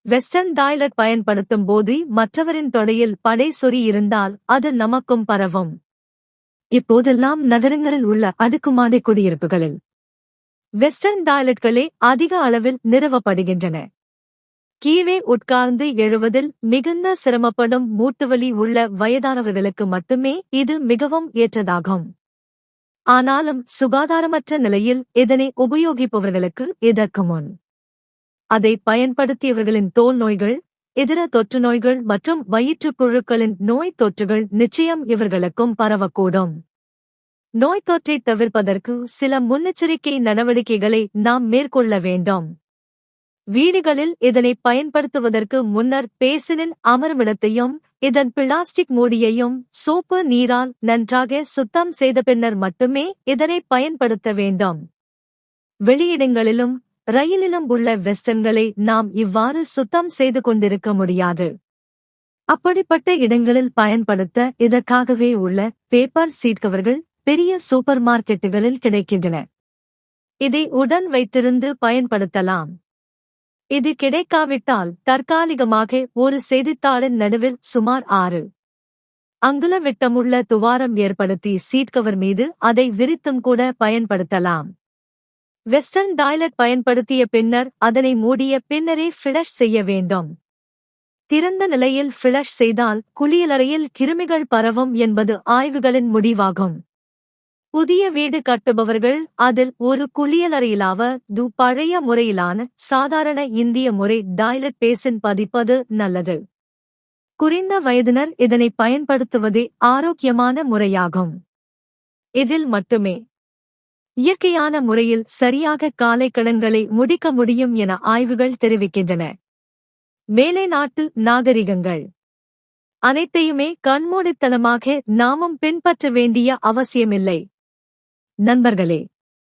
Western toilet பயன்படுத்தும் போது மற்றவரின் தொடையில் படை சொறி இருந்தால் அது நமக்கும் பரவும். இப்போதெல்லாம் நகரங்களில் உள்ள அடுக்குமாடி குடியிருப்புகளில் வெஸ்டர்ன் டாய்லெட்களே அதிக அளவில் நிறுவப்படுகின்றன. கீழே உட்கார்ந்து எழுவதில் மிகுந்த சிரமப்படும் மூட்டுவலி உள்ள வயதானவர்களுக்கு மட்டுமே இது மிகவும் ஏற்றதாகும். ஆனாலும் சுகாதாரமற்ற நிலையில் இதனை உபயோகிப்பவர்களுக்கு இதற்கு முன் அதை பயன்படுத்தியவர்களின் தோல் நோய்கள், இதர தொற்று நோய்கள் மற்றும் வயிற்றுப்புழுக்களின் நோய் தொற்றுகள் நிச்சயம் இவர்களுக்கும் பரவக்கூடும். நோய் தொற்றை தவிர்ப்பதற்கு சில முன்னெச்சரிக்கை நடவடிக்கைகளை நாம் மேற்கொள்ள வேண்டும். வீடுகளில் இதனை பயன்படுத்துவதற்கு முன்னர் பேசினின் அமர்விடத்தையும் இதன் பிளாஸ்டிக் மூடியையும் சோப்பு நீரால் நன்றாக சுத்தம் செய்த பின்னர் மட்டுமே இதனை பயன்படுத்த வேண்டும். வெளியிடங்களிலும் ரயிலிலும் உள்ள வெஸ்டர்ன்களை நாம் இவ்வாறு சுத்தம் செய்து கொண்டிருக்க முடியாது. அப்படிப்பட்ட இடங்களில் பயன்படுத்த இதற்காகவே உள்ள பேப்பர் சீட் கவர்கள் பெரிய சூப்பர் மார்க்கெட்டுகளில் கிடைக்கின்றன. இதை உடன் வைத்திருந்து பயன்படுத்தலாம். இது கிடைக்காவிட்டால் தற்காலிகமாக ஒரு செய்தித்தாளின் நடுவில் சுமார் 6 அங்குல விட்டமுள்ள துவாரம் ஏற்படுத்தி சீட் கவர் மீது அதை விரித்தும் கூட பயன்படுத்தலாம். வெஸ்டர்ன் டாய்லெட் பயன்படுத்திய பின்னர் அதனை மூடிய பின்னரே ஃபிளஷ் செய்ய வேண்டும். திறந்த நிலையில் ஃபிளஷ் செய்தால் குளியலறையில் கிருமிகள் பரவும் என்பது ஆய்வுகளின் முடிவாகும். புதிய வீடு கட்டுபவர்கள் அதில் ஒரு குளியலறையிலாவது பழைய முறையிலான சாதாரண இந்திய முறை டாய்லெட் பேசின் பதிப்பது நல்லது. குறைந்த வயதினர் இதனை பயன்படுத்துவதே ஆரோக்கியமான முறையாகும். இதில் மட்டுமே இயற்கையான முறையில் சரியாக காலை கடன்களை முடிக்க முடியும் என ஆய்வுகள் தெரிவிக்கின்றன. மேலை நாட்டு நாகரிகங்கள் அனைத்தையுமே கண்மூடித்தனமாக நாமும் பின்பற்ற வேண்டிய அவசியமில்லை. நண்பர்களே,